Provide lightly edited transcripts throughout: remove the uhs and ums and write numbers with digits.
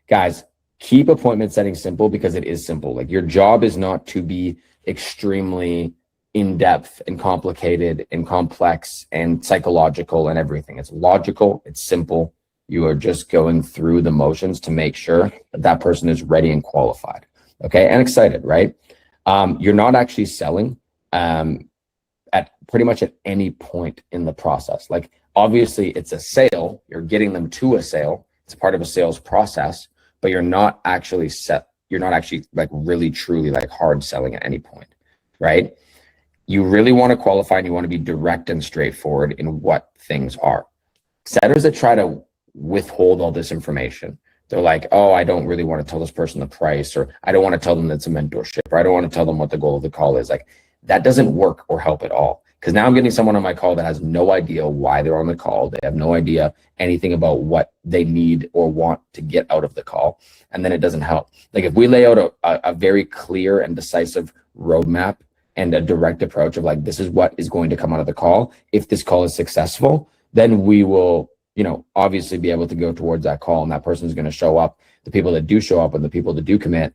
guys, keep appointment setting simple because it is simple. Like your job is not to be extremely in-depth and complicated and complex and psychological and everything. It's logical, it's simple. You are just going through the motions to make sure that that person is ready and qualified, okay, and excited, right? You're not actually selling at pretty much at any point in the process. Like obviously it's a sale, you're getting them to a sale, it's part of a sales process, but you're not actually like really truly like hard selling at any point, right? You really want to qualify and you want to be direct and straightforward in what things are. Setters that try to withhold all this information, they're like, oh, I don't really want to tell this person the price, or I don't want to tell them it's a mentorship, or I don't want to tell them what the goal of the call is. Like that doesn't work or help at all. Because now I'm getting someone on my call that has no idea why they're on the call. They have no idea anything about what they need or want to get out of the call. And then it doesn't help. Like if we lay out a very clear and decisive roadmap and a direct approach of like, this is what is going to come out of the call. If this call is successful, then we will, obviously be able to go towards that call, and that person is going to show up. The people that do show up and the people that do commit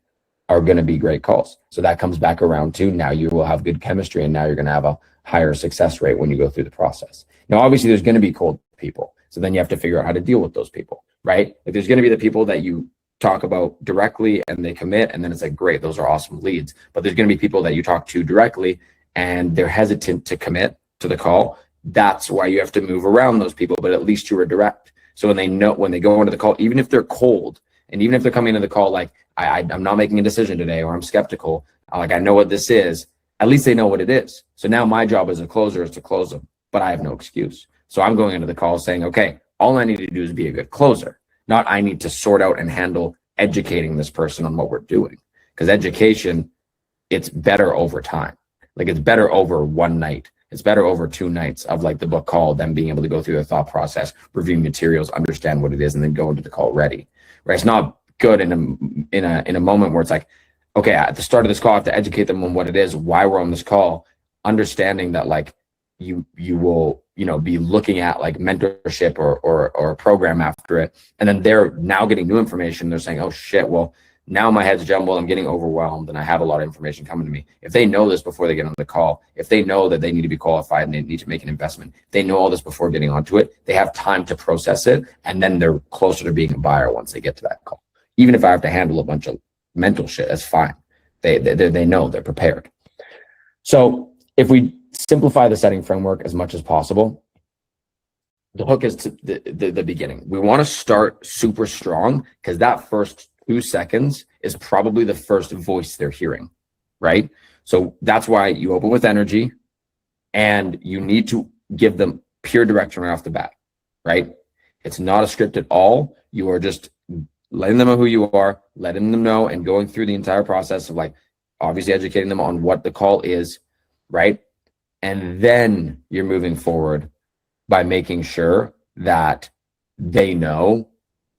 are going to be great calls. So that comes back around to now you will have good chemistry, and now you're going to have a higher success rate when you go through the process. Now, obviously there's going to be cold people. So then you have to figure out how to deal with those people, right? Like there's going to be the people that you talk about directly and they commit, and then it's like, great, those are awesome leads. But there's going to be people that you talk to directly and they're hesitant to commit to the call. That's why you have to move around those people, but at least you were direct. So when they go into the call, even if they're cold, and even if they're coming into the call like, I'm not making a decision today, or I'm skeptical, like I know what this is, at least they know what it is. So now my job as a closer is to close them, but I have no excuse. So I'm going into the call saying, okay, all I need to do is be a good closer, not I need to sort out and handle educating this person on what we're doing. Because education, it's better over time. Like it's better over one night. It's better over 2 nights of like the book call, them being able to go through the thought process, review materials, understand what it is, and then go into the call ready. Right? It's not good in a moment where it's like, okay, at the start of this call, I have to educate them on what it is, why we're on this call, understanding that like you will, be looking at like mentorship or a program after it. And then they're now getting new information. They're saying, oh shit, well, now my head's jumbled, I'm getting overwhelmed, and I have a lot of information coming to me. If they know this before they get on the call, if they know that they need to be qualified and they need to make an investment, if they know all this before getting onto it, they have time to process it, and then they're closer to being a buyer once they get to that call. Even if I have to handle a bunch of mental shit, that's fine. They know, they're prepared. So if we simplify the setting framework as much as possible, the hook is to the beginning. We want to start super strong, because that first 2 seconds is probably the first voice they're hearing, right? So that's why you open with energy, and you need to give them pure direction right off the bat, right? It's not a script at all. You are just letting them know who you are, letting them know, and going through the entire process of like obviously educating them on what the call is, right? And then you're moving forward by making sure that they know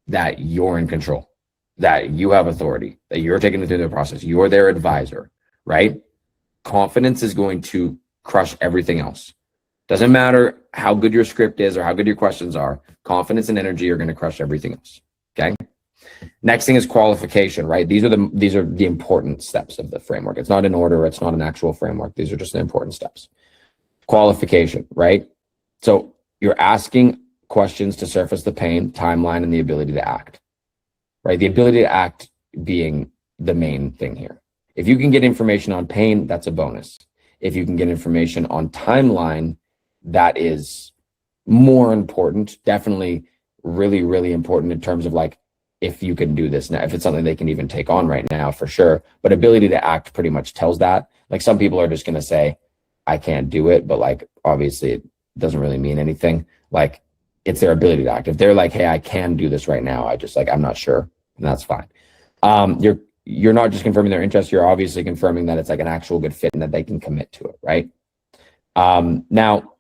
that you're in control, that you have authority, that you're taking them through the process. You're their advisor, right? Confidence is going to crush everything else. Doesn't matter how good your script is or how good your questions are. Confidence and energy are going to crush everything else. Okay. Next thing is qualification, right? These are the important steps of the framework. It's not in order. It's not an actual framework. These are just the important steps. Qualification, right? So you're asking questions to surface the pain, timeline, and the ability to act. Right? The ability to act being the main thing here. If you can get information on pain, that's a bonus. If you can get information on timeline, that is more important. Definitely really, really important in terms of like, if you can do this now, if it's something they can even take on right now, for sure. But ability to act pretty much tells that. Like some people are just going to say, I can't do it, but like, obviously it doesn't really mean anything. Like it's their ability to act. If they're like, hey, I can do this right now, I'm not sure, and that's fine. You're not just confirming their interest, you're obviously confirming that it's like an actual good fit and that they can commit to it, right? Now,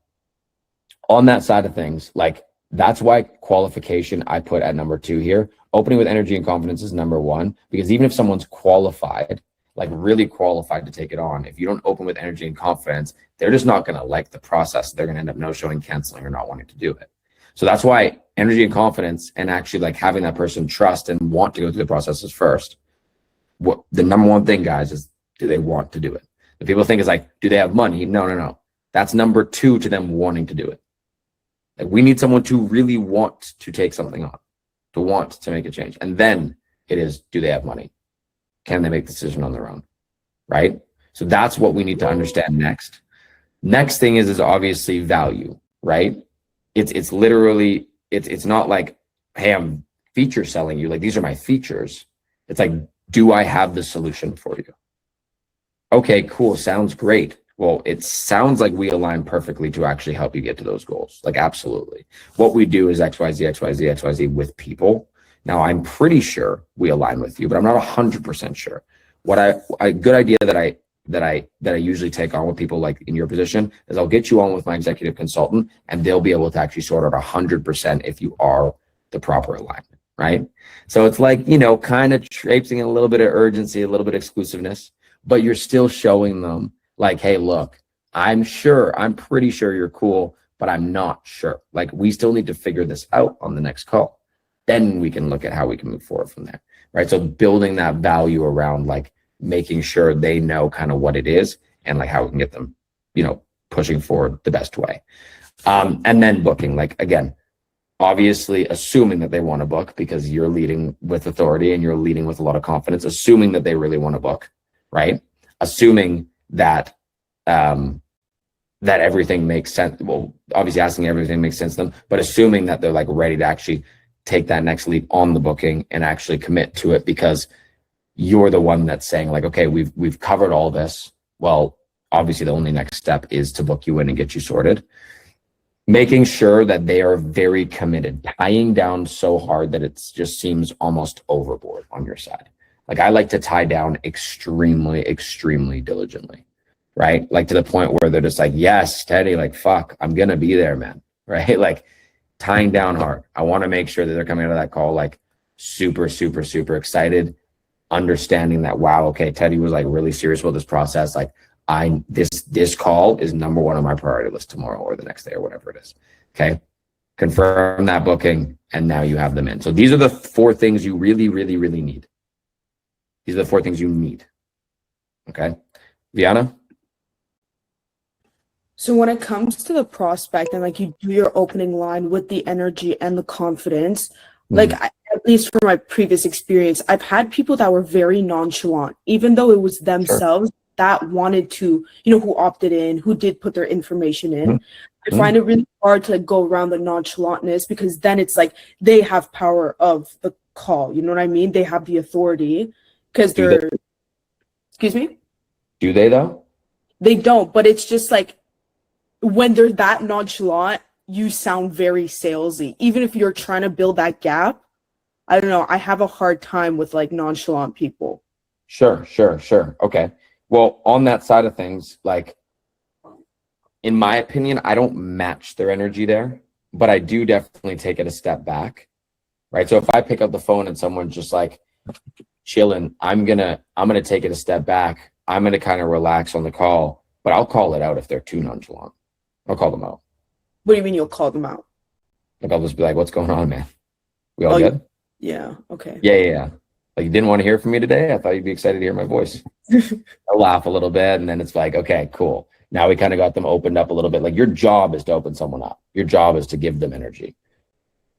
on that side of things, like that's why qualification I put at number 2 here. Opening with energy and confidence is number 1, because even if someone's qualified, like really qualified to take it on, if you don't open with energy and confidence, they're just not going to like the process. They're going to end up no showing, canceling, or not wanting to do it. So that's why energy and confidence and actually like having that person trust and want to go through the process is first. What the number one thing, guys, is do they want to do it? The people think is like, do they have money? No. That's number two to them wanting to do it. Like we need someone to really want to take something on, to want to make a change. And then it is, do they have money? Can they make the decision on their own? Right? So that's what we need to understand next. Next thing is obviously value, right? It's literally, it's not like, hey, I'm feature selling you. Like, these are my features. It's like, do I have the solution for you? Okay, cool. Sounds great. Well, it sounds like we align perfectly to actually help you get to those goals. Like, absolutely. What we do is XYZ with people. Now, I'm pretty sure we align with you, but I'm not 100% sure. What a good idea that I usually take on with people like in your position is I'll get you on with my executive consultant, and they'll be able to actually sort out 100% if you are the proper alignment, right? So it's like, you know, kind of traipsing a little bit of urgency, a little bit of exclusiveness, but you're still showing them like, hey, look, I'm pretty sure you're cool, but I'm not sure. Like, we still need to figure this out on the next call. Then we can look at how we can move forward from there, right? So building that value around like making sure they know kind of what it is and like how we can get them, you know, pushing forward the best way. And then booking, like, again, obviously assuming that they want to book because you're leading with authority and you're leading with a lot of confidence, assuming that they really want to book, right? Assuming that that everything makes sense. Well, obviously asking everything makes sense to them, but assuming that they're like ready to actually take that next leap on the booking and actually commit to it, because you're the one that's saying like, okay, we've covered all this. Well, obviously the only next step is to book you in and get you sorted. Making sure that they are very committed, tying down so hard that it just seems almost overboard on your side. Like, I like to tie down extremely diligently, right? Like, to the point where they're just like, yes, steady, like, fuck, I'm gonna be there, man, right? Like, tying down hard. I want to make sure that they're coming out of that call like super excited, understanding that, wow, okay, Teddy was like really serious about this process. Like, this call is number one on my priority list tomorrow or the next day or whatever it is. Okay. Confirm that booking, and now you have them in. So these are the four things you really need. These are the four things you need. Okay. Viana? So when it comes to the prospect and like you do your opening line with the energy and the confidence, like at least from my previous experience, I've had people that were very nonchalant, even though it was themselves that wanted to, you know, who opted in, who did put their information in. I find it really hard to like go around the nonchalantness, because then it's like they have power of the call. You know what I mean? They have the authority because they're, excuse me? Do they though? They don't, but it's just like, when they're that nonchalant, you sound very salesy. Even if you're trying to build that gap, I don't know. I have a hard time with like nonchalant people. Sure. Okay. Well, on that side of things, like, in my opinion, I don't match their energy there, but I do definitely take it a step back, right? So if I pick up the phone and someone's just like chilling, I'm gonna take it a step back. I'm gonna kind of relax on the call, but I'll call it out if they're too nonchalant. I'll call them out. What do you mean you'll call them out? Like, I'll just be like, what's going on, man? We all good? Yeah. Okay. Yeah. Like, you didn't want to hear from me today? I thought you'd be excited to hear my voice. I'll laugh a little bit, and then it's like, okay, cool. Now we kind of got them opened up a little bit. Like, your job is to open someone up. Your job is to give them energy,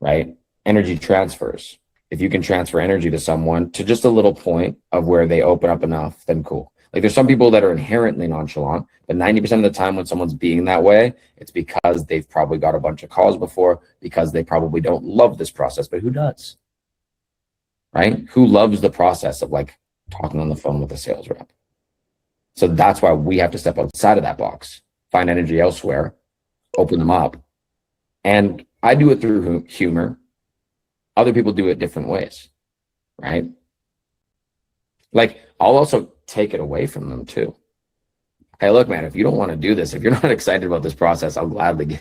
right? Energy transfers. If you can transfer energy to someone to just a little point of where they open up enough, then cool. Like, there's some people that are inherently nonchalant, but 90% of the time when someone's being that way, it's because they've probably got a bunch of calls before, because they probably don't love this process. But who does? Right? Who loves the process of like talking on the phone with a sales rep? So that's why we have to step outside of that box, find energy elsewhere, open them up. And I do it through humor. Other people do it different ways, right? Like, I'll also take it away from them too. Hey, look, man, if you don't want to do this, if you're not excited about this process, I'll gladly,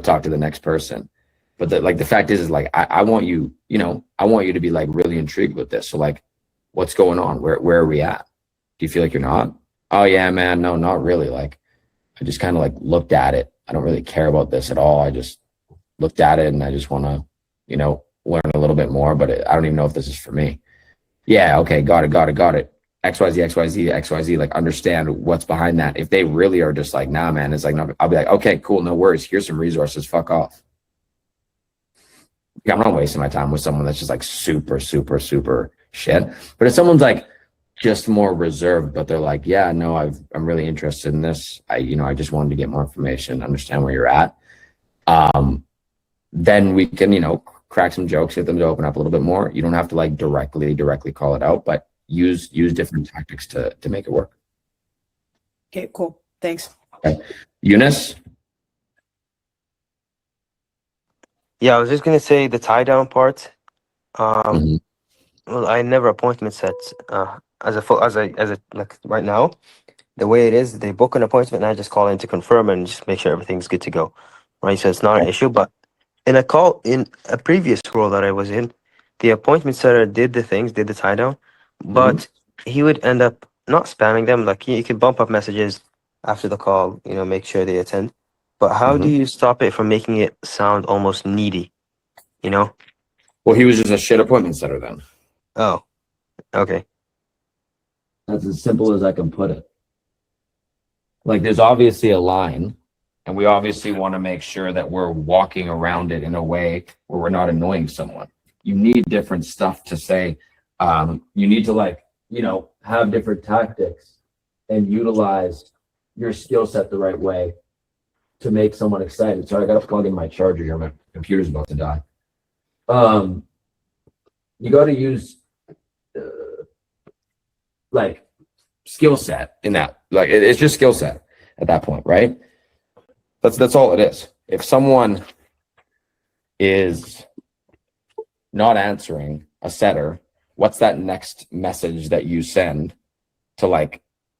talk to the next person. But the fact is like, I want you, I want you to be like really intrigued with this. So like, what's going on? Where are we at? Do you feel like you're not? Oh yeah, man. No, not really. Like, I just kind of like looked at it. I don't really care about this at all. looked at it and I just want to, learn a little bit more, but I don't even know if this is for me. Yeah. Okay. Got it. XYZ, like understand what's behind that. If they really are just like, nah, man, it's like, no, I'll be like, okay, cool. No worries. Here's some resources. Fuck off. I'm not wasting my time with someone that's just like super, super, super shit. But if someone's like just more reserved, but they're like, yeah, no, I'm really interested in this. I just wanted to get more information, understand where you're at. Then we can, crack some jokes, get them to open up a little bit more. You don't have to like directly call it out, but use different tactics to make it work. Okay, cool. Thanks. Okay. Eunice? Yeah, I was just gonna say the tie down part. Mhm. Well, I never appointment set as a like right now. The way it is, they book an appointment and I just call in to confirm and just make sure everything's good to go. Right, so it's not an issue. But in a previous role that I was in, the appointment setter did the tie down, but he would end up not spamming them. Like he could bump up messages after the call, make sure they attend. But how do you stop it from making it sound almost needy? Well, he was just a shit appointment setter then. Oh, okay. That's as simple as I can put it. Like there's obviously a line, and we obviously want to make sure that we're walking around it in a way where we're not annoying someone. You need different stuff to say. You need to have different tactics and utilize your skill set the right way to make someone excited. So I got to plug in my charger here. My computer's about to die. You got to use like skill set in that. Like it's just skill set at that point, right? That's all it is. If someone is not answering a setter, what's that next message that you send to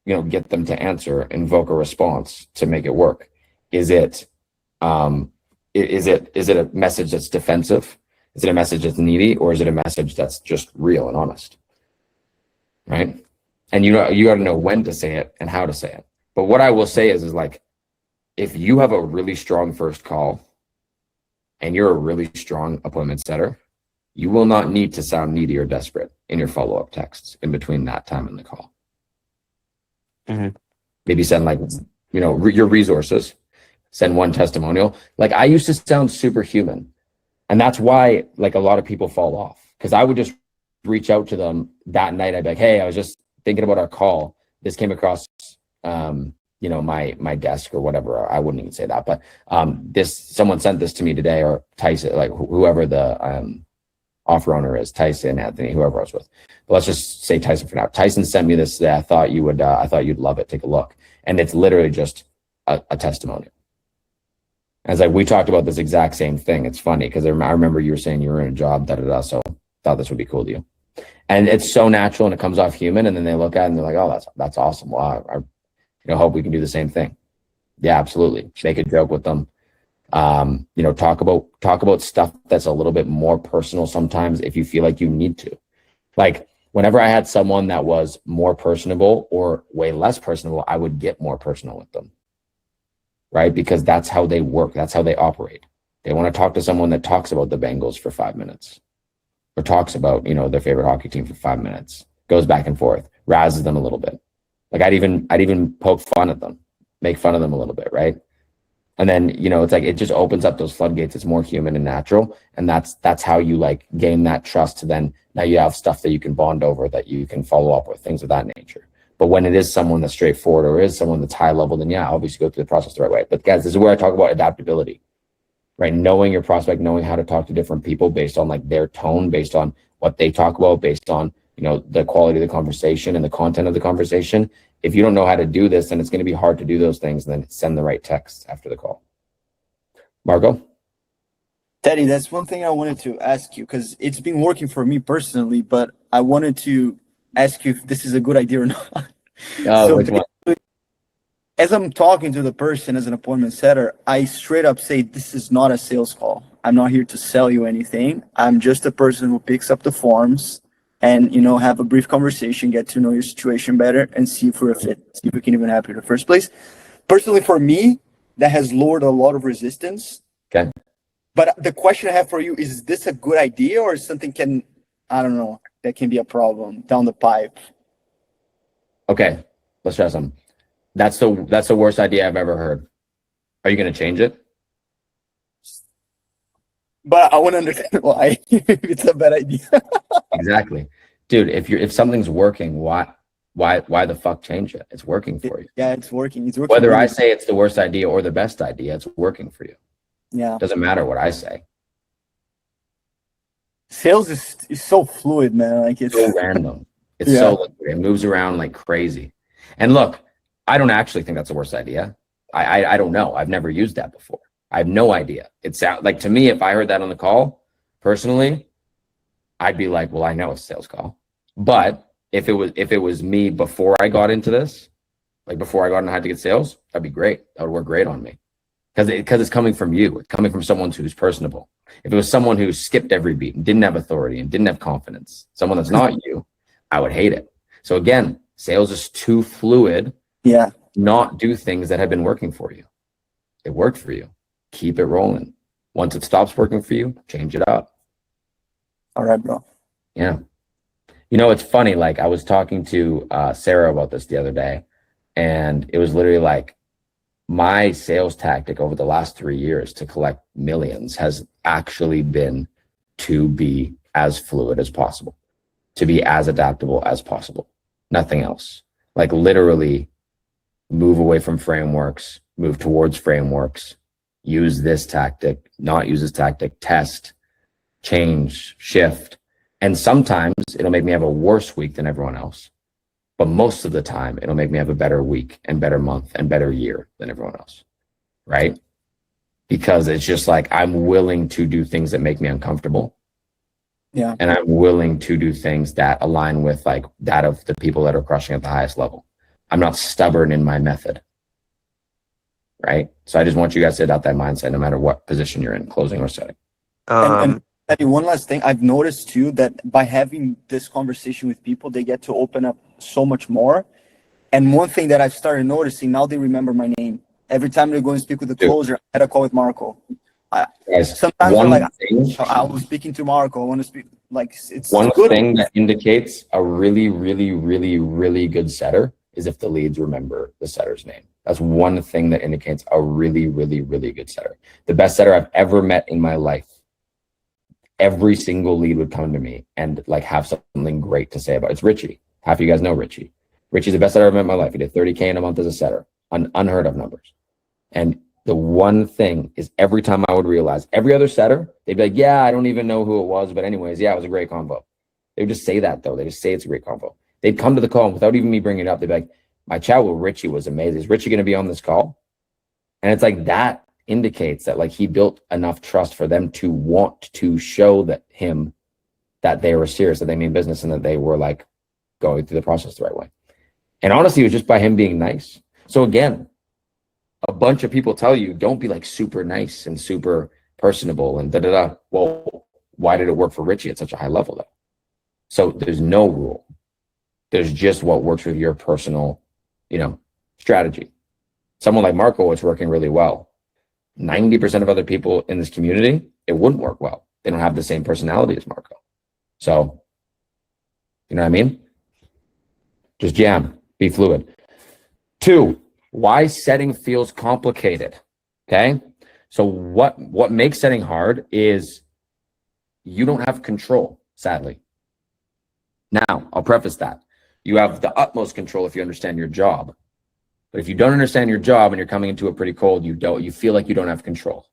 get them to answer, invoke a response to make it work? Is it a message that's defensive? Is it a message that's needy, or is it a message that's just real and honest? Right? And you got to know when to say it and how to say it. But what I will say is like, if you have a really strong first call and you're a really strong appointment setter, you will not need to sound needy or desperate in your follow-up texts in between that time and the call. Maybe send your resources, send one testimonial. Like I used to sound superhuman. And that's why a lot of people fall off, because I would just reach out to them that night. I'd be like, hey, I was just thinking about our call. This came across, my desk or whatever. I wouldn't even say that, but someone sent this to me today, or Tyson, like whoever the offer owner is, Tyson, Anthony, whoever I was with. But let's just say Tyson for now. Tyson sent me this today. I thought you'd love it. Take a look. And it's literally just a testimonial. As we talked about this exact same thing. It's funny because I remember you were saying you were in a job, so thought this would be cool to you. And it's so natural and it comes off human. And then they look at it and they're like, oh, that's awesome. Well, I hope we can do the same thing. Yeah, absolutely. Make a joke with them. Talk about stuff that's a little bit more personal sometimes if you feel like you need to. Like whenever I had someone that was more personable or way less personable, I would get more personal with them. Right? Because that's how they work. That's how they operate. They want to talk to someone that talks about the Bengals for 5 minutes, or talks about, their favorite hockey team for 5 minutes, goes back and forth, razzes them a little bit. Like I'd even poke fun at them, make fun of them a little bit. Right. And then, it's like, it just opens up those floodgates. It's more human and natural. And that's how you gain that trust to then now you have stuff that you can bond over, that you can follow up with, things of that nature. But when it is someone that's straightforward or is someone that's high level, then yeah, obviously go through the process the right way. But guys, this is where I talk about adaptability, right? Knowing your prospect, knowing how to talk to different people based on their tone, based on what they talk about, based on, the quality of the conversation and the content of the conversation. If you don't know how to do this, then it's going to be hard to do those things and then send the right text after the call. Marco? Teddy, that's one thing I wanted to ask you, because it's been working for me personally, but I wanted to ask you if this is a good idea or not. Which one? As I'm talking to the person as an appointment setter, I straight up say, this is not a sales call. I'm not here to sell you anything. I'm just a person who picks up the forms and, have a brief conversation, get to know your situation better, and see if we're a fit, see if we can even help you in the first place. Personally, for me, that has lowered a lot of resistance. Okay. But the question I have for you is this a good idea or something I don't know, that can be a problem down the pipe? Okay, let's try something. That's the worst idea I've ever heard. Are you going to change it? But I want to understand why it's a bad idea. Exactly. Dude, if something's working, why the fuck change it? It's working for you. Yeah, it's working. It's working. Whether I say it's the worst idea or the best idea, it's working for you. Yeah. Doesn't matter what I say. Sales is so fluid, man. Like it's so random. It's Yeah. so liquid. It moves around like crazy. And look, I don't actually think that's the worst idea. I don't know. I've never used that before. I have no idea. It sounds like, to me, if I heard that on the call, personally, I'd be like, well, I know it's a sales call. But if it was me before I got into this, like before I got into high ticket sales, that'd be great. That would work great on me. Because it's coming from you. It's coming from someone who's personable. If it was someone who skipped every beat and didn't have authority and didn't have confidence, someone that's not you, I would hate it. So again, sales is too fluid. Yeah. Not do things that have been working for you. It worked for you. Keep it rolling. Once it stops working for you, change it up. All right, bro. Yeah. You know, it's funny. Like, I was talking to Sarah about this the other day, and it was literally like, my sales tactic over the last 3 years to collect millions has actually been to be as fluid as possible, to be as adaptable as possible. Nothing else. Like, literally move away from frameworks, move towards frameworks, use this tactic, not use this tactic, test, change, shift. And sometimes it'll make me have a worse week than everyone else. But most of the time, it'll make me have a better week and better month and better year than everyone else, right? Because it's just like, I'm willing to do things that make me uncomfortable. Yeah. And I'm willing to do things that align with like that of the people that are crushing at the highest level. I'm not stubborn in my method, right? So I just want you guys to adopt that mindset no matter what position you're in, closing or setting. And one last thing, I've noticed too that by having this conversation with people, they get to open up so much more. And one thing that I've started noticing, now they remember my name. Every time they go and speak with the closer, I had a call with Marco. Guys, Sometimes I'm like, thing, I was speaking to Marco. I want to speak, like, it's one good. thing that indicates a really, really, really, really good setter is if the leads remember the setter's name. That's one thing that indicates a really, really, really good setter. The best setter I've ever met in my life, every single lead would come to me and like have something great to say about it. It's Richie. Half of you guys know Richie. Richie's the best setter I've ever met in my life. He did 30K in a month as a setter, unheard of numbers. And the one thing is, every time I would realize, every other setter, they'd be like, yeah, I don't even know who it was, but anyways, yeah, it was a great convo. They would just say that though. They just say it's a great convo. They'd come to the call and without even me bringing it up, they'd be like, my chat with Richie was amazing. Is Richie going to be on this call? And it's like, that indicates that like he built enough trust for them to want to show that they were serious, that they mean business, and that they were like going through the process the right way. And honestly, it was just by him being nice. So again, a bunch of people tell you, don't be like super nice and super personable and da-da-da. Well, why did it work for Richie at such a high level though? So there's no rule. There's just what works with your personal, strategy. Someone like Marco, it's working really well. 90% of other people in this community, it wouldn't work well. They don't have the same personality as Marco. So, you know what I mean? Just jam, be fluid. 2, why setting feels complicated. Okay. So what makes setting hard is you don't have control, sadly. Now, I'll preface that. You have the utmost control if you understand your job. But if you don't understand your job and you're coming into it pretty cold, you feel like you don't have control.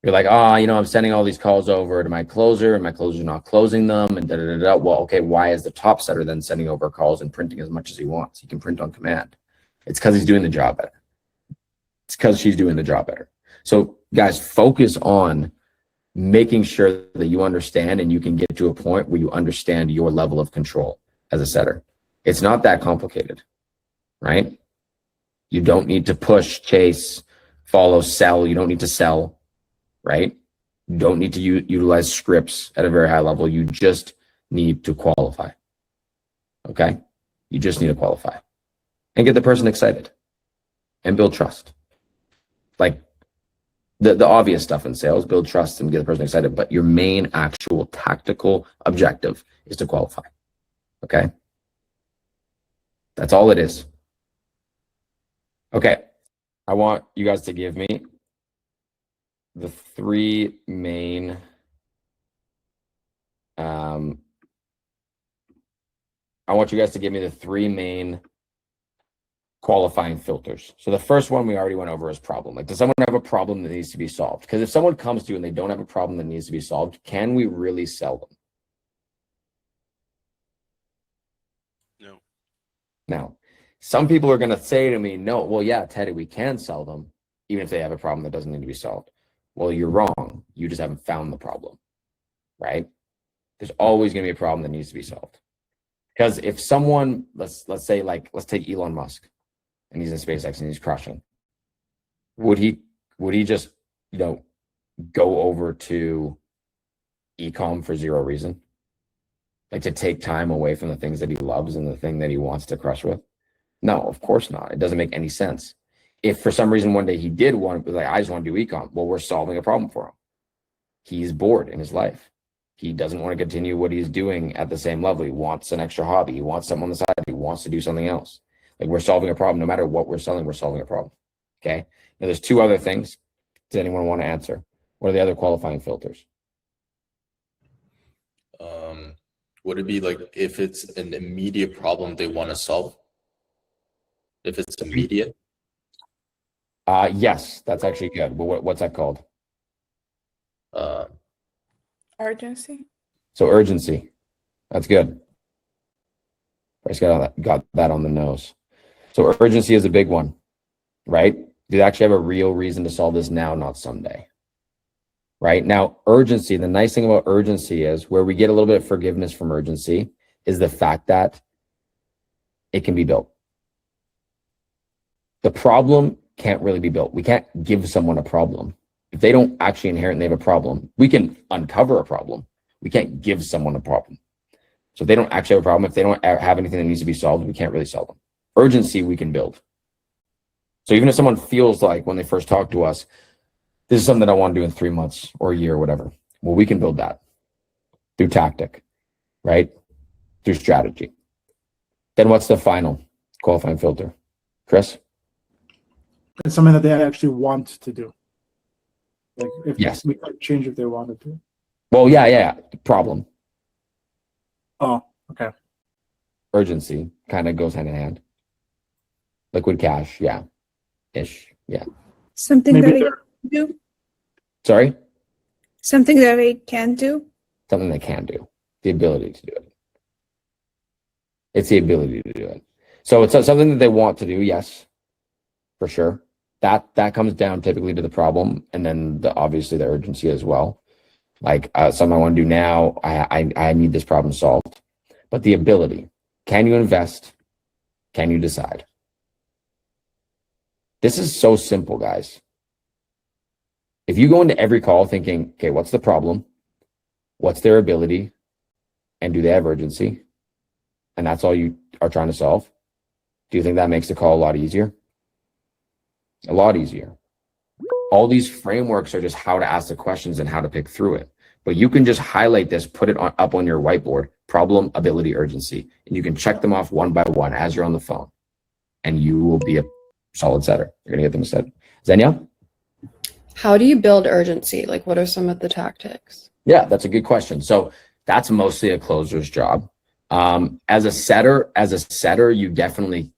You're like, I'm sending all these calls over to my closer and my closer's not closing them and da-da-da-da. Well, okay, why is the top setter then sending over calls and printing as much as he wants? He can print on command. It's because he's doing the job better. It's because she's doing the job better. So guys, focus on making sure that you understand and you can get to a point where you understand your level of control as a setter. It's not that complicated, right? You don't need to push, chase, follow, sell. You don't need to sell, right? You don't need to utilize scripts at a very high level. You just need to qualify, okay? You just need to qualify and get the person excited and build trust. Like, the obvious stuff in sales, build trust and get the person excited, but your main actual tactical objective is to qualify. Okay? That's all it is. Okay. I want you guys to give me the three main I want you guys to give me the three main qualifying filters. So the first one we already went over is problem. Like, does someone have a problem that needs to be solved? Because if someone comes to you and they don't have a problem that needs to be solved, can we really sell them? No. Now, some people are going to say to me, no, well, yeah, Teddy, we can sell them, even if they have a problem that doesn't need to be solved. Well, you're wrong. You just haven't found the problem, right? There's always going to be a problem that needs to be solved. Because if someone, let's say, like, let's take Elon Musk, and he's in SpaceX and he's crushing, would he just, go over to e-com for zero reason? Like, to take time away from the things that he loves and the thing that he wants to crush with? No, of course not. It doesn't make any sense. If for some reason one day he did want to, like, I just want to do e-com, well, we're solving a problem for him. He's bored in his life. He doesn't want to continue what he's doing at the same level. He wants an extra hobby. He wants something on the side. He wants to do something else. Like, we're solving a problem. No matter what we're selling, we're solving a problem. Okay. Now there's two other things. Does anyone want to answer? What are the other qualifying filters? Would it be like if it's an immediate problem they want to solve? If it's immediate? Yes, that's actually good. But what's that called? Urgency. So urgency. That's good. Bryce got that on the nose. So urgency is a big one, right? You actually have a real reason to solve this now, not someday. Right? Now, urgency, the nice thing about urgency is where we get a little bit of forgiveness from urgency is the fact that it can be built. The problem can't really be built. We can't give someone a problem. If they don't actually inherently have a problem, we can uncover a problem. We can't give someone a problem. So if they don't actually have a problem, if they don't have anything that needs to be solved, we can't really sell them. Urgency, we can build. So even if someone feels like when they first talk to us, this is something that I want to do in 3 months or a year or whatever, well, we can build that through tactic, right? Through strategy. Then what's the final qualifying filter? Chris? It's something that they actually want to do. Like, if Yes. we could change if they wanted to. Well, yeah. Problem. Oh, okay. Urgency kind of goes hand in hand. Liquid cash, yeah. Ish, yeah. Something Maybe that they're- it can do. Sorry? Something that it can do. Something they can do. The ability to do it. It's the ability to do it. So it's something that they want to do, yes, for sure. That comes down typically to the problem, and then obviously the urgency as well. Like something I want to do now, I need this problem solved. But the ability, can you invest? Can you decide? This is so simple, guys. If you go into every call thinking, okay, what's the problem? What's their ability? And do they have urgency? And that's all you are trying to solve. Do you think that makes the call a lot easier? A lot easier. All these frameworks are just how to ask the questions and how to pick through it. But you can just highlight this, put it up on your whiteboard, problem, ability, urgency, and you can check them off one by one as you're on the phone. And you will be a solid setter. You're going to get them set. Xenia? How do you build urgency? Like, what are some of the tactics? Yeah, that's a good question. So that's mostly a closer's job. As a setter, you definitely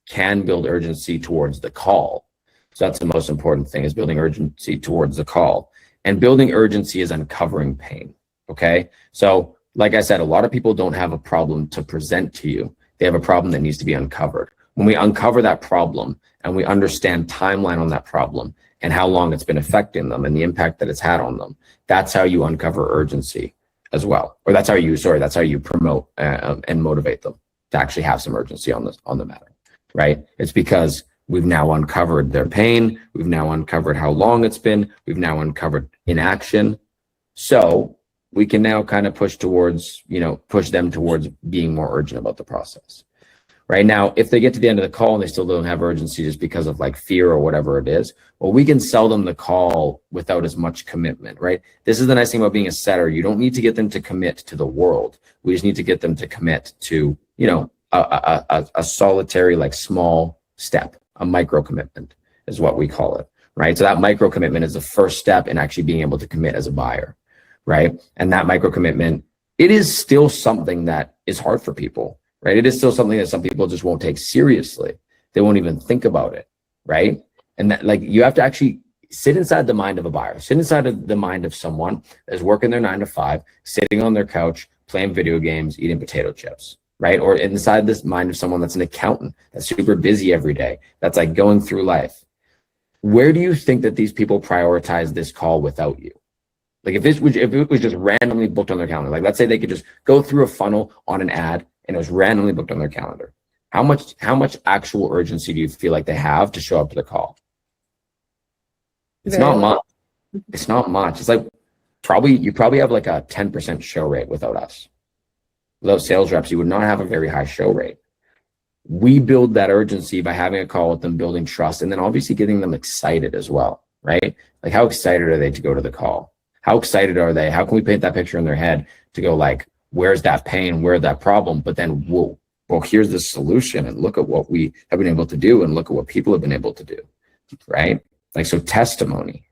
can build urgency towards the call. So that's the most important thing, is building urgency towards the call. And building urgency is uncovering pain. Okay. So like I said, a lot of people don't have a problem to present to you. They have a problem that needs to be uncovered. When we uncover that problem and we understand timeline on that problem and how long it's been affecting them and the impact that it's had on them, that's how you uncover urgency as well. Or that's how you promote and motivate them to actually have some urgency on the matter, right? It's because we've now uncovered their pain. We've now uncovered how long it's been. We've now uncovered inaction. So we can now kind of push them towards being more urgent about the process, right? Now, if they get to the end of the call and they still don't have urgency just because of like fear or whatever it is, well, we can sell them the call without as much commitment, right? This is the nice thing about being a setter. You don't need to get them to commit to the world. We just need to get them to commit to, you know, a solitary, like small step, a micro commitment is what we call it, right? So that micro commitment is the first step in actually being able to commit as a buyer, right? And that micro commitment, it is still something that is hard for people, right? It is still something that some people just won't take seriously. They won't even think about it, right? And that, like, you have to actually sit inside the mind of a buyer, sit inside of the mind of someone that's working their 9 to 5, sitting on their couch, playing video games, eating potato chips, right? Or inside this mind of someone that's an accountant, that's super busy every day, that's like going through life. Where do you think that these people prioritize this call without you? Like if it was just randomly booked on their calendar, like let's say they could just go through a funnel on an ad and it was randomly booked on their calendar. How much actual urgency do you feel like they have to show up to the call? It's Very not low. much. It's not much. It's like you probably have like a 10% show rate without us. Without sales reps, you would not have a very high show rate. We build that urgency by having a call with them, building trust, and then obviously getting them excited as well, right? Like how excited are they to go to the call? How excited are they? How can we paint that picture in their head to go like, where's that pain? Where's that problem? But then, whoa, well, here's the solution, and look at what we have been able to do, and look at what people have been able to do, right? Like, so testimony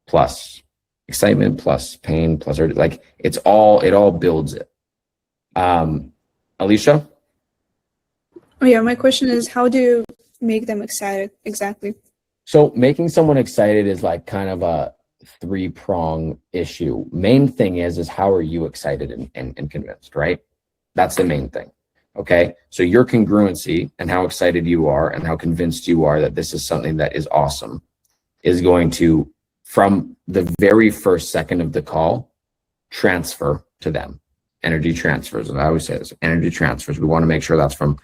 plus excitement plus pain plus, like it all builds it. Alicia? Oh yeah, my question is, how do you make them excited exactly? So making someone excited is like kind of a 3-prong issue. Main thing is how are you excited and convinced, right? That's the main thing. Okay. So your congruency and how excited you are and how convinced you are that this is something that is awesome is going to, from the very first second of the call, transfer to them. Energy transfers. And I always say this, energy transfers. We want to make sure that's from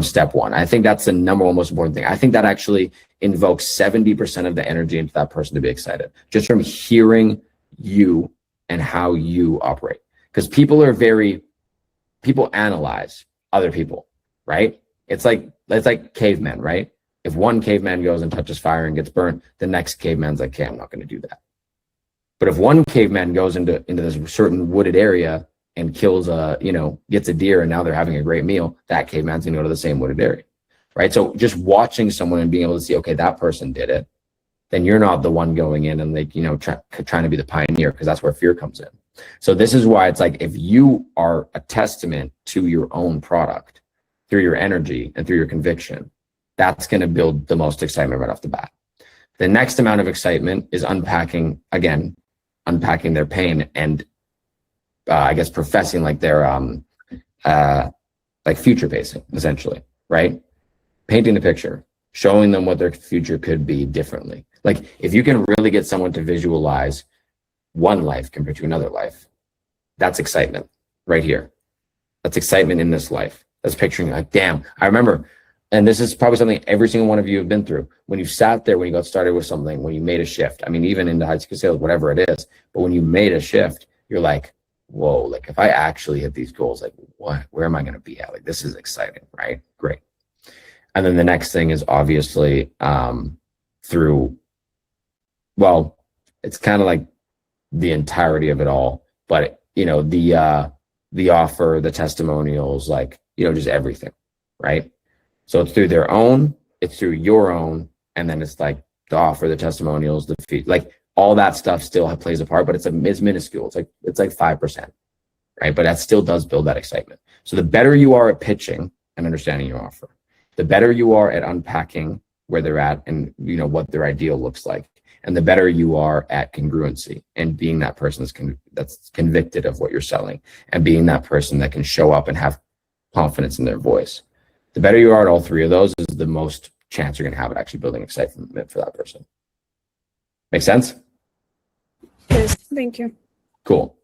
step one. I think that's the number one most important thing. I think that actually invokes 70% of the energy into that person to be excited, just from hearing you and how you operate. Because people analyze other people, right? It's like cavemen, right? If one caveman goes and touches fire and gets burned, the next caveman's like, okay, I'm not going to do that. But if one caveman goes into this certain wooded area and kills gets a deer, and now they're having a great meal, that caveman's gonna go to the same wooded area, right? So just watching someone and being able to see, okay, that person did it, then you're not the one going in and like, trying to be the pioneer, because that's where fear comes in. So this is why it's like, if you are a testament to your own product through your energy and through your conviction, that's gonna build the most excitement right off the bat. The next amount of excitement is unpacking their pain and I guess professing like they're like future pacing, essentially, right? Painting the picture, showing them what their future could be differently. Like if you can really get someone to visualize one life compared to another life, that's excitement right here. That's excitement in this life. That's picturing like, damn, I remember, and this is probably something every single one of you have been through. When you sat there, when you got started with something, when you made a shift, I mean, even into high school sales, whatever it is, but when you made a shift, you're like, whoa, like if I actually hit these goals, like where am I going to be at? Like, this is exciting, right? Great. And then the next thing is obviously through, well, it's kind of like the entirety of it all, but the offer, the testimonials, like, just everything, right? So it's through their own, it's through your own, and then it's like the offer, the testimonials, the fee, like all that stuff still plays a part, but it's minuscule. It's like 5%, right? But that still does build that excitement. So the better you are at pitching and understanding your offer, the better you are at unpacking where they're at and what their ideal looks like, and the better you are at congruency and being that person that's convicted of what you're selling and being that person that can show up and have confidence in their voice. The better you are at all three of those is the most chance you're going to have at actually building excitement for that person. Make sense? Yes, thank you. Cool.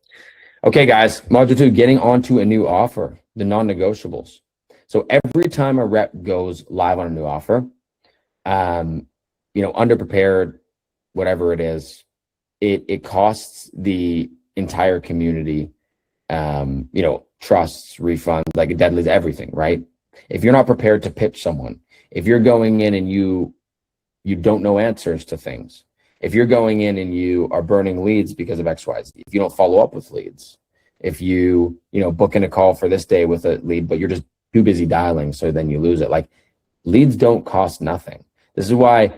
Okay, guys, module 2, getting onto a new offer, the non-negotiables. So every time a rep goes live on a new offer, underprepared, whatever it is, it costs the entire community, trusts, refunds, like it deadlies everything, right? If you're not prepared to pitch someone, if you're going in and you don't know answers to things, if you're going in and you are burning leads because of XYZ, if you don't follow up with leads, if you book in a call for this day with a lead, but you're just too busy dialing, so then you lose it. Like, leads don't cost nothing. This is why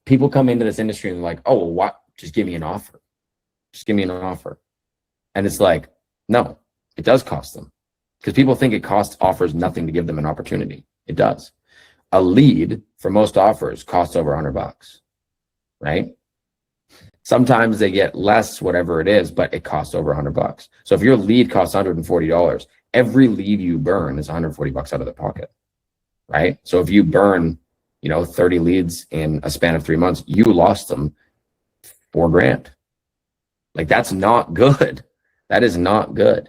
people come into this industry and they're like, oh, well, what? Just give me an offer. Just give me an offer. And it's like, no, it does cost them, because people think it costs offers nothing to give them an opportunity. It does. A lead for most offers costs over $100, right? Sometimes they get less, whatever it is, but it costs over $100. So if your lead costs $140, every lead you burn is $140 out of their pocket, right? So if you burn, 30 leads in a span of 3 months, you lost them $4,000. Like, that's not good. That is not good.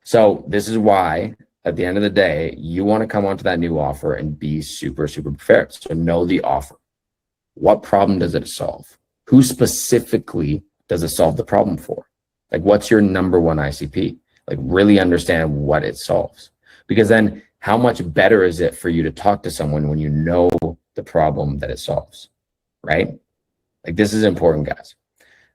So this is why, at the end of the day, you want to come onto that new offer and be super, super prepared. So know the offer. What problem does it solve? Who specifically does it solve the problem for? Like, what's your number one ICP? Like, really understand what it solves. Because then how much better is it for you to talk to someone when you know the problem that it solves, right? Like, this is important, guys.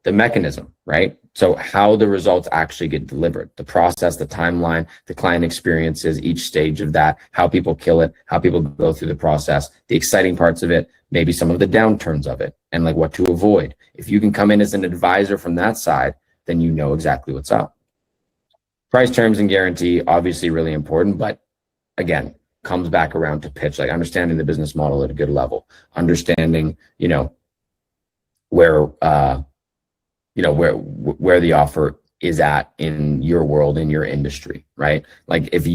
The mechanism, right? So how the results actually get delivered, the process, the timeline, the client experiences, each stage of that, how people kill it, how people go through the process, the exciting parts of it, maybe some of the downturns of it, and like what to avoid. If you can come in as an advisor from that side, then you know exactly what's up. Price, terms, and guarantee, obviously really important, but again, comes back around to pitch, like understanding the business model at a good level, understanding, where the offer is at in your world, in your industry, right? Like, if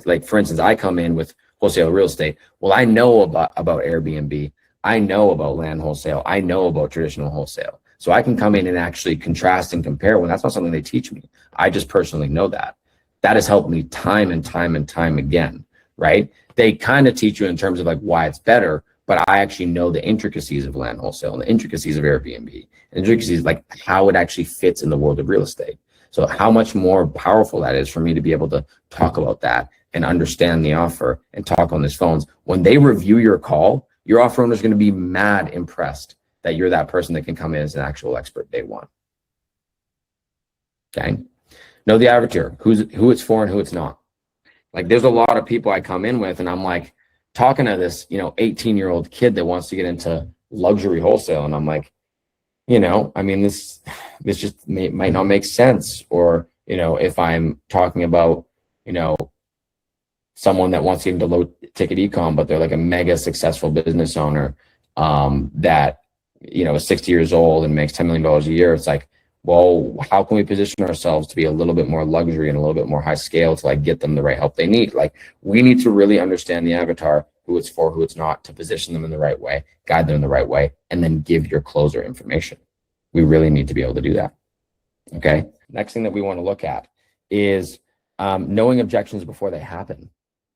like, for instance, I come in with wholesale real estate. Well, I know about Airbnb. I know about land wholesale. I know about traditional wholesale. So I can come in and actually contrast and compare when that's not something they teach me. I just personally know that. That has helped me time and time and time again, right? They kind of teach you in terms of like why it's better, but I actually know the intricacies of land wholesale and the intricacies of Airbnb, and intricacies like how it actually fits in the world of real estate. So how much more powerful that is for me to be able to talk about that and understand the offer and talk on these phones. When they review your call, your offer owner is going to be mad impressed that you're that person that can come in as an actual expert day one. Okay. Know the avatar, who it's for and who it's not. Like, there's a lot of people I come in with and I'm like talking to this, 18-year-old kid that wants to get into luxury wholesale. And I'm like, this just might not make sense. Or, if I'm talking about, someone that wants to get into low ticket ecom, but they're like a mega successful business owner that, is 60 years old and makes $10 million a year. It's like, well, how can we position ourselves to be a little bit more luxury and a little bit more high scale to like get them the right help they need? Like, we need to really understand the avatar, who it's for, who it's not, to position them in the right way, guide them in the right way, and then give your closer information. We really need to be able to do that. Okay. Next thing that we want to look at is knowing objections before they happen.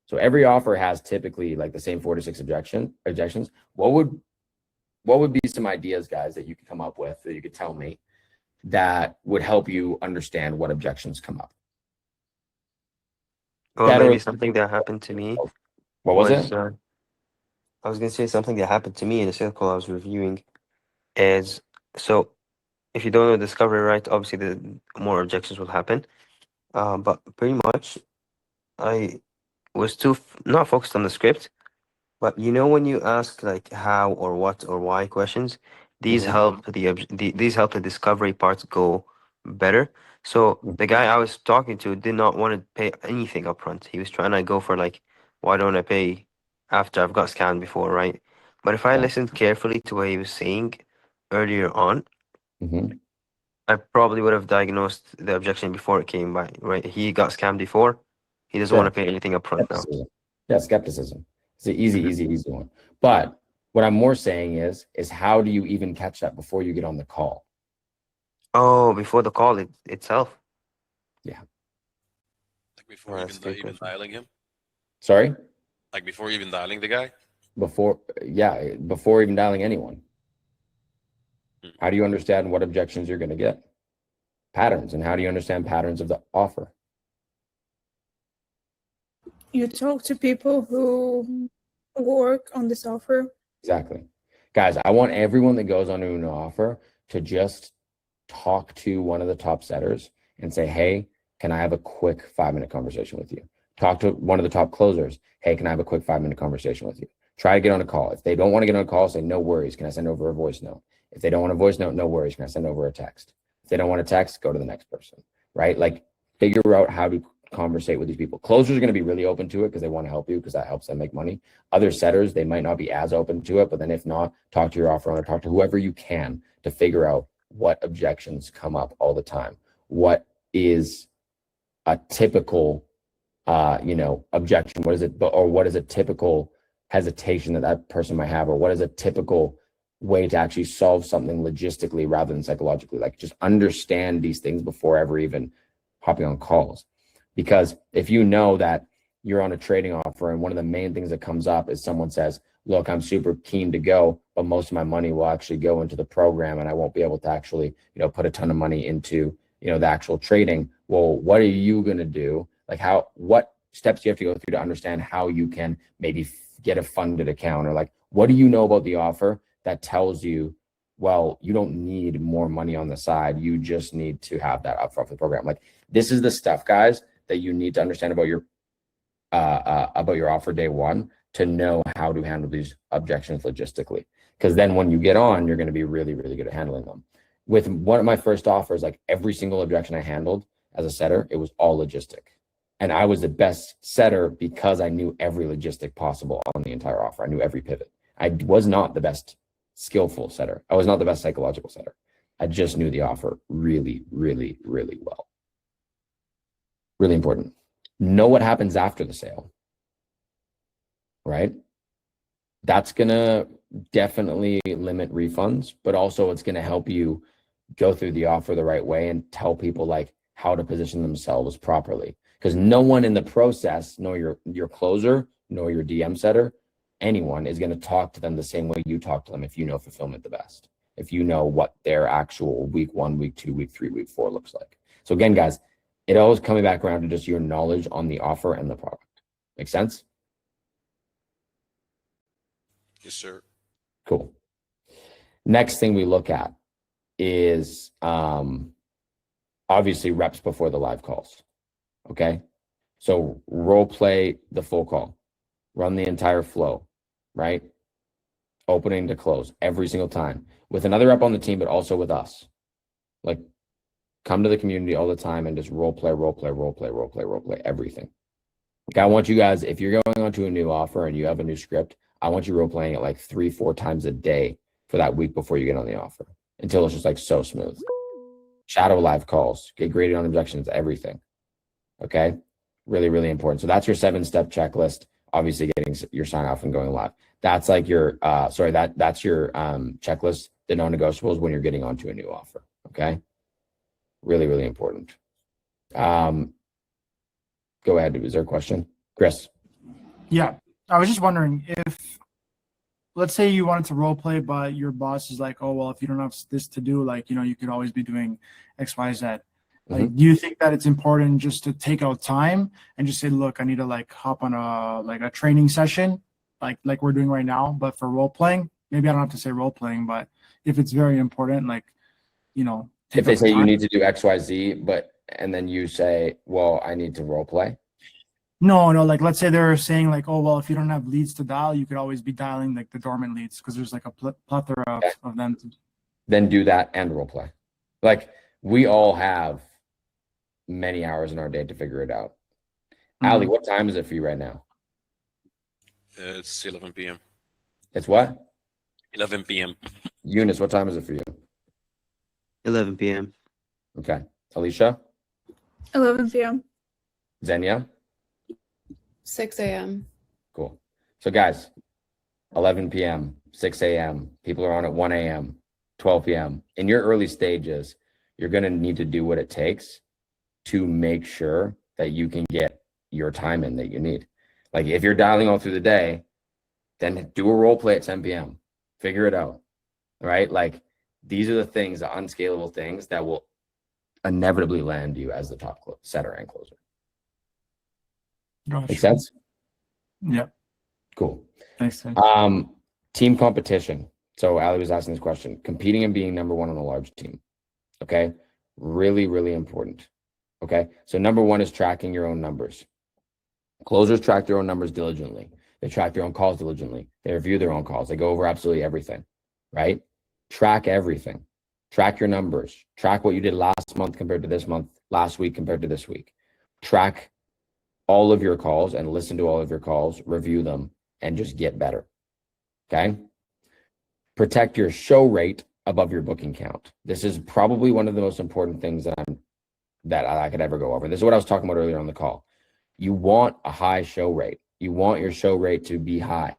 So every offer has typically like the same 4 to 6 objections. What would be some ideas, guys, that you could come up with, that you could tell me that would help you understand what objections come up? Well, maybe something that happened to me. What was it? I was going to say something that happened to me in a sales call I was reviewing is, so if you don't know discovery right, obviously the more objections will happen. But pretty much I was not focused on the script, but when you ask like how or what or why questions, these help these help the discovery parts go better. So the guy I was talking to did not want to pay anything upfront. He was trying to go for like, why don't I pay after I've got scammed before, right? But if I listened carefully to what he was saying earlier on, I probably would have diagnosed the objection before it came by, right? He got scammed before. He doesn't want to pay anything upfront now. Yeah, skepticism. It's an easy one. But what I'm more saying is how do you even catch that before you get on the call? Oh, before the call itself? Yeah. Like before even dialing him? Sorry? Like before even dialing the guy? Before even dialing anyone. How do you understand what objections you're going to get? Patterns. And how do you understand patterns of the offer? you talk to people who work on this offer? Exactly. Guys, I want everyone that goes on to an offer to just talk to one of the top setters and say, hey, can I have a quick 5-minute conversation with you? Talk to one of the top closers. Hey, can I have a quick 5-minute conversation with you? Try to get on a call. If they don't want to get on a call, say, no worries. Can I send over a voice note? If they don't want a voice note, no worries. Can I send over a text? If they don't want a text, go to the next person, right? Like, figure out how to conversate with these people. Closers are going to be really open to it because they want to help you because that helps them make money. Other setters, they might not be as open to it, but then if not, talk to your offer owner, talk to whoever you can to figure out what objections come up all the time. What is a typical, objection? What is it, or what is a typical hesitation that person might have, or what is a typical way to actually solve something logistically rather than psychologically? Like, just understand these things before ever even hopping on calls. Because if you know that you're on a trading offer and one of the main things that comes up is someone says, look, I'm super keen to go, but most of my money will actually go into the program and I won't be able to actually, put a ton of money into, the actual trading. Well, what are you going to do? Like, what steps do you have to go through to understand how you can maybe get a funded account? Or like, what do you know about the offer that tells you, well, you don't need more money on the side. You just need to have that upfront for the program. Like, this is the stuff, guys, that you need to understand about your offer day one to know how to handle these objections logistically. Because then when you get on, you're going to be really, really good at handling them. With one of my first offers, like every single objection I handled as a setter, it was all logistic. And I was the best setter because I knew every logistic possible on the entire offer. I knew every pivot. I was not the best skillful setter. I was not the best psychological setter. I just knew the offer really, really, really well. Really important. Know what happens after the sale, right? That's going to definitely limit refunds, but also it's going to help you go through the offer the right way and tell people like how to position themselves properly. Because no one in the process, nor your closer, nor your DM setter, anyone is going to talk to them the same way you talk to them if you know fulfillment the best, if you know what their actual week 1, week 2, week 3, week 4 looks like. So again, guys, it always coming back around to just your knowledge on the offer and the product. Make sense? Yes, sir. Cool. Next thing we look at is obviously reps before the live calls. Okay. So role play the full call, run the entire flow, right? Opening to close every single time with another rep on the team, but also with us. Like, come to the community all the time and just role play everything. Okay, I want you guys, if you're going on to a new offer and you have a new script, I want you role playing it like 3-4 times a day for that week before you get on the offer until it's just like so smooth. Shadow live calls, get graded on objections, everything. Okay, really, really important. So that's your 7-step checklist. Obviously, getting your sign off and going live. That's like your that's your checklist, the non-negotiables when you're getting onto a new offer. Okay, really, really important. Go ahead. Is there a question, Chris? Yeah, I was just wondering if, let's say you wanted to role play, but your boss is like, oh, well, if you don't have this to do, like, you could always be doing X, Y, Z. Like, do you think that it's important just to take out time and just say, look, I need to like hop on a training session, like we're doing right now, but for role playing? Maybe I don't have to say role playing, but if it's very important, like, if they say you need to do X, Y, Z, and then you say, well, I need to role play. No, like let's say they're saying like, oh, well, if you don't have leads to dial, you could always be dialing like the dormant leads because there's like a plethora of them. Then do that and role play. Like, we all have many hours in our day to figure it out. Ali, what time is it for you right now? It's 11 p.m. It's what? 11 p.m. Eunice, what time is it for you? 11 p.m. Okay. Alicia? 11 p.m. Xenia? 6 a.m. Cool. So guys, 11 p.m., 6 a.m., people are on at 1 a.m., 12 p.m. In your early stages, you're going to need to do what it takes to make sure that you can get your time in that you need. Like, if you're dialing all through the day, then do a role play at 10 p.m. Figure it out, right? Like, these are the things, the unscalable things that will inevitably land you as the top setter and closer. Gotcha. Make sense? Yeah. Cool. Thanks. Thanks. Team competition. So Ali was asking this question, competing and being number one on a large team. Okay. Really, really important. Okay. So number one is tracking your own numbers. Closers track their own numbers diligently. They track their own calls diligently. They review their own calls. They go over absolutely everything, right? Track everything. Track your numbers. Track what you did last month compared to this month, last week compared to this week. Track all of your calls and listen to all of your calls, review them, and just get better. Okay. Protect your show rate above your booking count. This is probably one of the most important things that I could ever go over. This is what I was talking about earlier on the call. You want a high show rate. You want your show rate to be high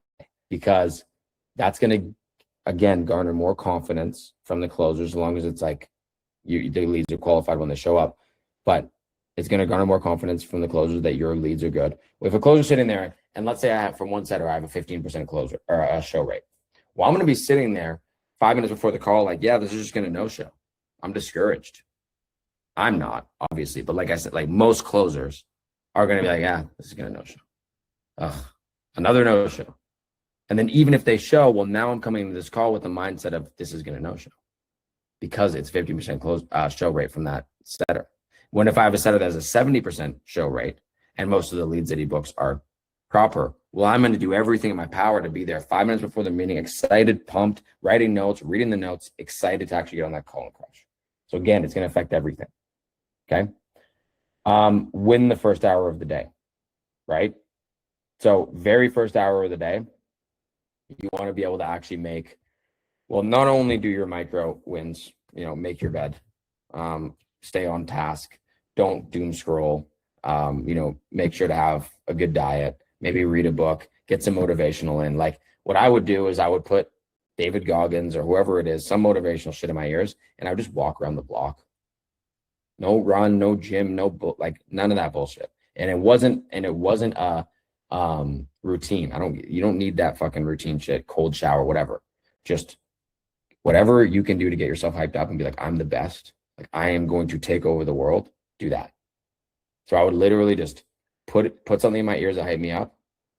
because that's going to, again, garner more confidence from the closers as long as it's like the leads are qualified when they show up. But it's going to garner more confidence from the closers that your leads are good. If a closer sitting there, and let's say I have from one setter, I have a 15% closer or a show rate. Well, I'm going to be sitting there 5 minutes before the call, like, yeah, this is just going to no-show. I'm discouraged. I'm not, obviously, but like I said, like most closers are going to be like, yeah, this is going to no-show. Another no-show. And then even if they show, well, now I'm coming to this call with the mindset of this is going to no-show because it's 50% show rate from that setter. When if I have a setter that has a 70% show rate and most of the leads that he books are proper, well, I'm going to do everything in my power to be there 5 minutes before the meeting, excited, pumped, writing notes, reading the notes, excited to actually get on that call and crush. So again, it's going to affect everything. Okay. Win the first hour of the day, right? So very first hour of the day, you want to be able to actually make, well, not only do your micro wins, make your bed, stay on task, don't doom scroll, make sure to have a good diet, maybe read a book, get some motivational in. Like what I would do is I would put David Goggins or whoever it is, some motivational shit in my ears, and I would just walk around the block. No run, no gym, like none of that bullshit. And it wasn't a routine. You don't need that fucking routine shit, cold shower, whatever. Just whatever you can do to get yourself hyped up and be like, I'm the best. Like I am going to take over the world. Do that. So I would literally just put something in my ears that hype me up,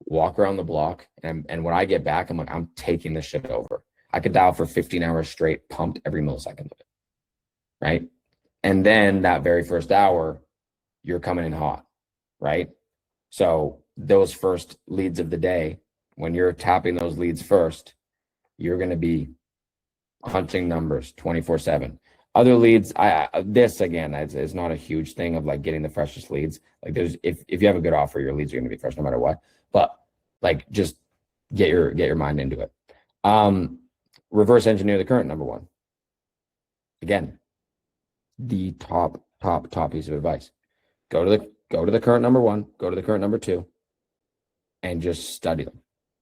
walk around the block, and when I get back, I'm like, I'm taking this shit over. I could dial for 15 hours straight, pumped every millisecond of it. Right. And then that very first hour, you're coming in hot, right? So those first leads of the day, when you're tapping those leads first, you're going to be hunting numbers 24/7. Other leads, this again is not a huge thing of like getting the freshest leads. Like if you have a good offer, your leads are going to be fresh no matter what. But like just get your mind into it. Reverse engineer the current number one. Again, the top piece of advice. Go to the current number one, go to the current number two, and just study them.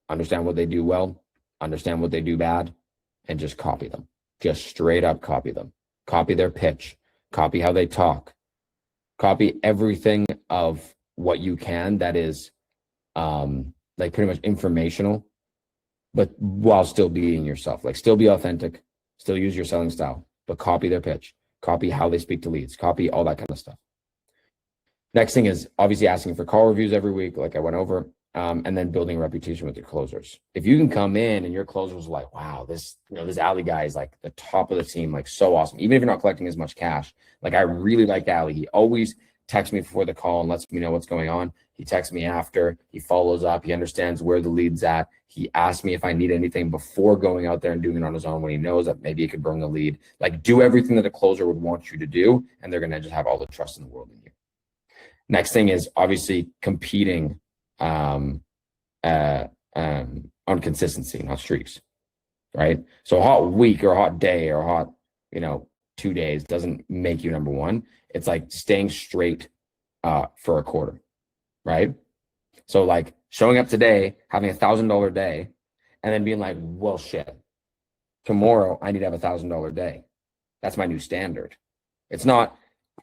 Understand what they do well, understand what they do bad, and just copy them. Just straight up copy them. Copy their pitch, copy how they talk, copy everything of what you can that is like pretty much informational, but while still being yourself. Like still be authentic, still use your selling style, but copy their pitch. Copy how they speak to leads, copy all that kind of stuff. Next thing is obviously asking for call reviews every week, like I went over, and then building a reputation with your closers. If you can come in and your closers are like, wow, this Ali guy is like the top of the team, like so awesome. Even if you're not collecting as much cash, like I really like Ali. He always texts me before the call and lets me know what's going on. He texts me after, he follows up, he understands where the lead's at. He asks me if I need anything before going out there and doing it on his own when he knows that maybe he could bring the lead. Like do everything that a closer would want you to do, and they're gonna just have all the trust in the world in you. Next thing is obviously competing on consistency, not streaks, right? So a hot week or a hot day or a hot, 2 days doesn't make you number one. It's like staying straight for a quarter, right? So like showing up today, having $1,000 day, and then being like, well, shit, tomorrow I need to have $1,000 day. That's my new standard. It's not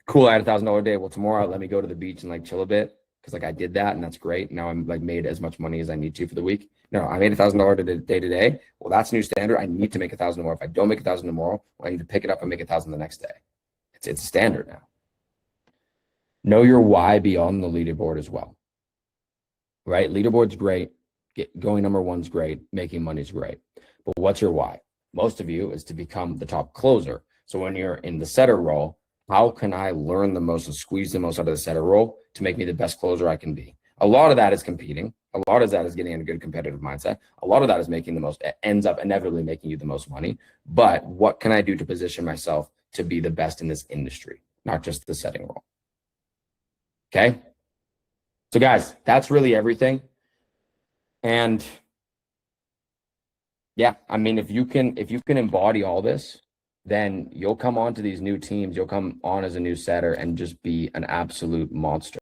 cool. I had $1,000 day. Well, tomorrow let me go to the beach and like chill a bit because like I did that and that's great. Now I'm like made as much money as I need to for the week. No, I made $1,000 day today. Well, that's new standard. I need to make 1,000 more. If I don't make 1,000 tomorrow, well, I need to pick it up and make 1,000 the next day. It's a standard now. Know your why beyond the leaderboard as well. right? Leaderboard's great. Going number one's great. Making money's great. But what's your why? Most of you is to become the top closer. So when you're in the setter role, how can I learn the most and squeeze the most out of the setter role to make me the best closer I can be? A lot of that is competing. A lot of that is getting in a good competitive mindset. A lot of that is making the most, ends up inevitably making you the most money. But what can I do to position myself to be the best in this industry, not just the setting role? Okay. So guys, that's really everything. And yeah, I mean, if you can embody all this, then you'll come on to these new teams. You'll come on as a new setter and just be an absolute monster.